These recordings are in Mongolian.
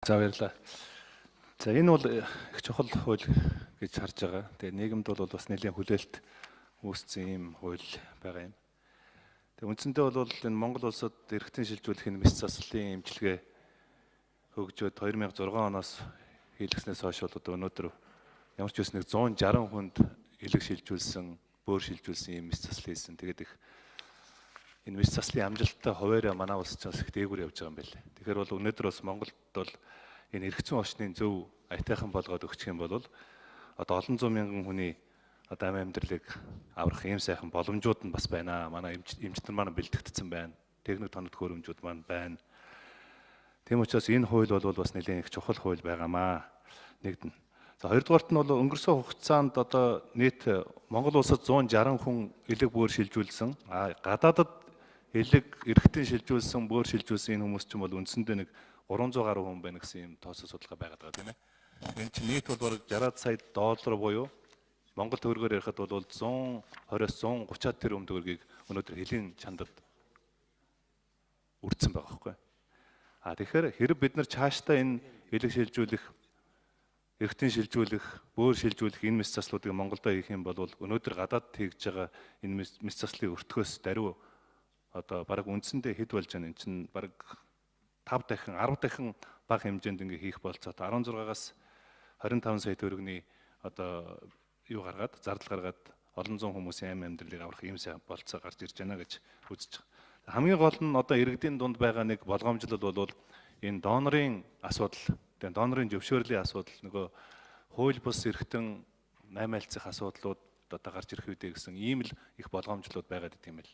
За баярлалаа. За энэ бол их чухал хууль гэж харж байгаа. Тэгээ нийгэмд бол бас нэлээд хүлээлт үүссэн ийм хууль байгаа юм. Тэгээ үндсэндээ бол энэ Монгол улсад эрхтэн шилжүүлэх энэ мэс заслын эмчилгээ хөгжөөд 2006 оноос хийлгэснээс хойш бол одоо өнөөдөр ямар ч үс нэг 160 хүнд элэг шилжүүлсэн, бөөр шилжүүлсэн ийм мэс заслын хийсэн. Тэгээд их энэ мэс заслын амжилттай хуваарь манай улс ч бас их дээгүүр явж байгаа юм байна. Тэгэхээр бол өнөөдөр бас Монголд бол энэ эрх зүйн орчныг зөв аятайхан болгоод өгчих юм бол одоо олон зуун мянган хүний одоо амь амьдралыг аврах ийм сайхан боломжууд нь бас байна. Манай эмчтэн маань бэлтгэгдсэн байна. Техник тоног хөрөмжүүд маань байна. Тийм учраас энэ хууль бол бас нэлээд их чухал хууль байгаамаа. Нэгдэн. За хоёрдугаарт нь бол өнгөрсөн хугацаанд одоо нийт Монгол улсад 160 хүн элэг бөөр шилжүүлсэн. Гадаадад элэг эрхтэн шилжүүлсэн, бөөр шилжүүлсэн энэ хүмүүс ч юм бол үндсэндээ нэг 300 гаруй хүн байна гэсэн юм тооцоо судалгаа байгаад байгаа тийм ээ. Энэ чинь нийт бол бараг 60 сая доллар буюу Монгол төгрөгөөр ярихад бол 120-оос 130 тэрбум төгрөгийг өнөөдөр хэлийн чандад үрдсэн байгаа байхгүй. Тэгэхээр хэрэг бид нар цаашдаа энэ элэг шилжүүлэх, эрхтэн шилжүүлэх, бөөр шилжүүлэх энэ мэс заслуудыг Монголдо хийх юм бол өнөөдөр гадаад хийж байгаа энэ мэс заслын өртгөөс даруй одоо бараг үндсэндээ хэд болж байгаа юм чинь бараг 5 дахин 10 дахин бага хэмжээнд ингээ хийх болцоод 16-аас 25 сая төгрөгийн одоо юу гаргаад зардал гаргаад олон зуун хүмүүсийн амь амьдралыг аврах ийм сайн болцоо гарч ирж байна гэж үзэж байгаа. Хамгийн гол нь одоо иргэдийн дунд байгаа нэг болгоомжлол бол энэ донорын асуудал, тэгээ донорын зөвшөөрлийн асуудал, нөгөө хууль бус эрхтэн 8 айлцах асуудлууд одоо гарч ирэх үедээ гэсэн ийм л их болгоомжлууд байгаад идэм байл.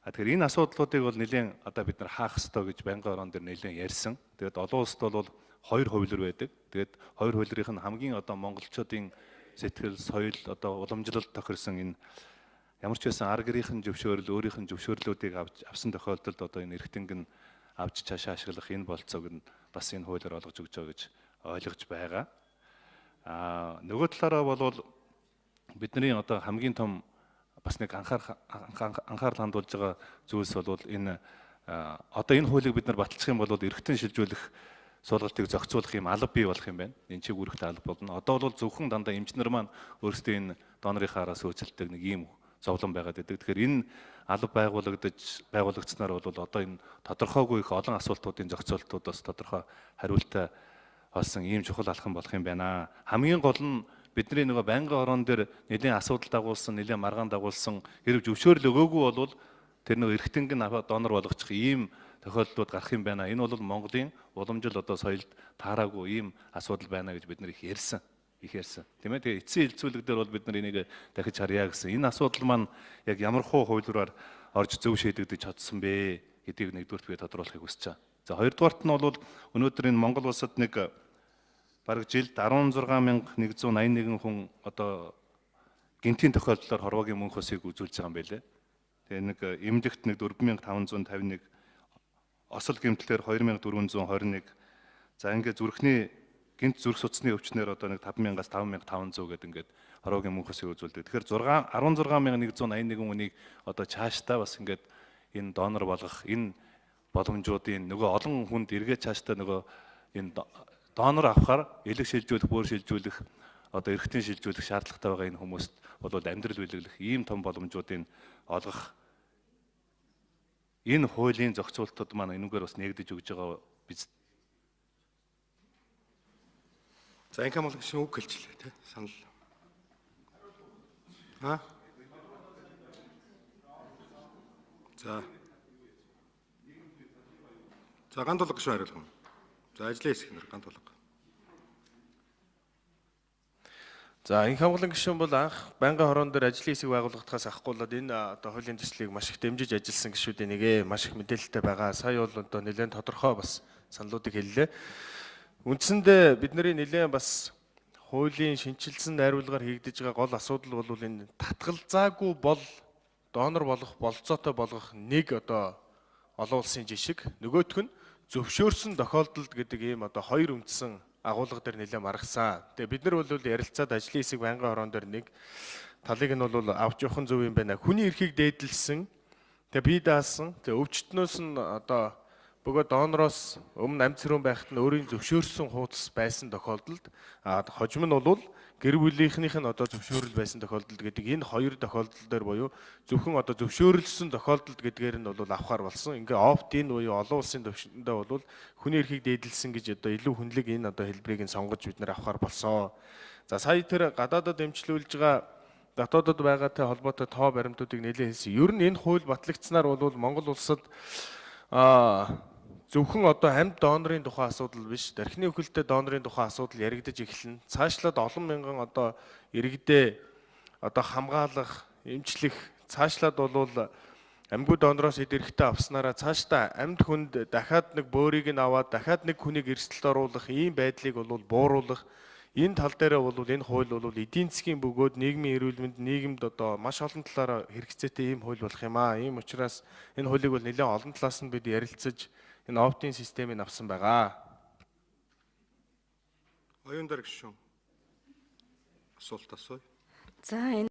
Тэгэхээр энэ асуудлуудыг бол нэлээд одоо бид нар хаах ёстой гэж байнгын орон дээр нэлээд ярьсан. Тэгээд олон улсад бол 2 хувилбар байдаг. Тэгээд 2 хувилбарынх нь хамгийн одоо монголчуудын сэтгэл, соёл одоо уламжлалт тохирсон энэ ямар ч байсан арга гэрийн зөвшөөрөл, өөрийнх нь зөвшөөрлүүдийг авсан тохиолдолд одоо энэ эрхтэнг нь авч цаашаа ашиглах энэ болцоог нь бас энэ хуулиар олгож өгч байгаа гэж ойлгож байгаа. Нөгөө талаараа бол бидний одоо хамгийн том бас нэг анхаарал хандуулж байгаа зүйлс бол энэ одоо энэ хуулийг бид нар баталчих юм бол эрхтэн шилжүүлэх суулгалтыг зохицуулах юм алба бий болох юм байна. Энэ чиг үүрэгтэй алба болно. Одоо бол зөвхөн дандаа эмчнэр маань өөрсдөө энэ донорынхаа араас хөөцөлдөг нэг ийм зовлон байгаад байдаг. Тэгэхээр энэ алба байгуулагдсанаар бол одоо энэ тодорхойгүй их олон асуултуудын зохицуултуудаас тодорхой хариултаа олсон ийм чухал алхам болох юм байна. Хамгийн гол нь бидний нөгөө байнгын орон дээр нэлийн асуудал дагуулсан, нэлийн маргаан дагуулсан хэрэг зөвшөөрөл өгөөгүй бол тэр нөгөө эрхтэнг нь донор болгочих ийм тохиолдлууд гарах юм байна. Энэ бол Монголын уламжил одоо соёлд таараагүй ийм асуудал байна гэж бид нар их ярьсан. Тийм ээ. Тэгээ эцсийн хилцүүлэг дээр бол бид нар энийг дахиж харъя гэсэн. Энэ асуудал маань яг ямар хуу хувилбараар орж зөв шийдэгдэж чадсан бэ гэдгийг нэгдүгürt би тодруулахыг хүсэж байгаа. За хоёрдугаарт нь бол өнөөдөр энэ Монгол улсад нэг бараг жилд 16,181 хүн одоо гинтийн тохиолдлоор хорвоогийн мөнх усыг үзүүлж байгаа юм байлээ. Тэгээ нэг эмнэлэгт нэг 4,551, осол гэмтлэр 2,421. За ингээд зүрхний гинт зүрх судасны өвчнөр одоо нэг 5,000-аас 5,500 гэдэг ингээд хорвоогийн мөнх усыг үзүүлдэг. Тэгэхээр 16,181 хүнийг одоо цаашдаа бас ингээд энэ донор болгох энэ боломжуудын нөгөө олон хүнд эргээд цаашдаа нөгөө энэ донор авахаар элэг шилжүүлэх, бөөр шилжүүлэх, одоо эрхтэн шилжүүлэх шаардлагатай байгаа энэ хүмүүст бол амьдрал биелүүлэх ийм том боломжуудыг олгох энэ хуулийн зохицуултууд маань энэгээр бас нэгдэж өгж байгаа биз. За инкам бол гэсэн үг хэлчихлээ тий санал. За ганц тулга гişүн хариулах юм. За ажлын хэсэг нар ганц тулга. За энх хамгаалан гишүүн бол анх байнгын хорон дээр ажлын хэсэг байгуулагдахаас ахгүйгээд энэ одоо хуулийн төслийг маш их дэмжиж ажилласан гишүүдийн нэгэ маш их мэдээлэлтэй байгаа. Сая бол одоо нэлээд тодорхой бас саналуудыг хэллээ. Үндсэндээ бидний нэлээд бас хуулийн шинчилсэн найруулгаар хийгдэж байгаа гол асуудал бол энэ татгалзаагүй бол донор болох болцоотой болгох нэг одоо олон улсын жишг, нөгөөх нь зөвшөөрсөн тохиолдолд гэдэг ийм одоо 2 үндсэн агуулга дээр нэлээд маргасан. Тэгээ бид нар бол ярилцаад ажлын хэсэг байнгын орон дээр нэг талыг нь бол авч явах зөв юм байна. Хүний эрхийг дээдлсэн, тэгээ бие даасан, тэгээ өвчтнөөс нь одоо бөгөөд донороос өмнө амьд цэрүүн байхад нь өөрийн зөвшөөрсөн хуудас байсан тохиолдолд хожим нь бол гэр бүлийнхнийх нь одоо зөвшөөрөл байсан тохиолдолд гэдэг энэ хоёр тохиолдол дээр буюу зөвхөн одоо зөвшөөрөлсөн тохиолдолд гэдгээр нь бол авахар болсон. Ингээ опт-ин буюу олон улсын төвшөндөө бол хүний эрхийг дээдлсэн гэж одоо илүү хүнлэг энэ одоо хэлбэрийг нь сонгож бид нэр авахар болсон. За сая тэр гадаадад эмчлүүлж байгаа дотоодод байгаатай холбоотой тоо баримтуудыг нэлээд хэлсэн. Ер нь энэ хууль батлагдсанаар бол Монгол улсад зөвхөн одоо амьд донорын тухай асуудал биш, дархины үхэлтэй донорын тухай асуудал яригдаж эхэлнэ. Цаашлаад олон мянган одоо иргэдээ одоо хамгаалах, эмчлэх, цаашлаад бол амьгүй донороос эд эрхтээ авснараа цаашдаа амьд хүнд дахиад нэг бөөрийг нь аваад дахиад нэг хүнийг эрсдэлд оруулах ийм байдлыг бол бууруулах. Энэ тал дээр бол энэ хууль бол эдийн засгийн бөгөөд нийгмийн эрүүл мэнд, нийгэмд одоо маш олон талаараа хэрэгцээтэй ийм хууль болох юм аа. Ийм учраас энэ хуулийг бол нэлээд олон талаас нь бид ярилцаж энэ опт-ин системийг авсан байгаа. Оюун дээр гишүүн асуулт асууя. За энэ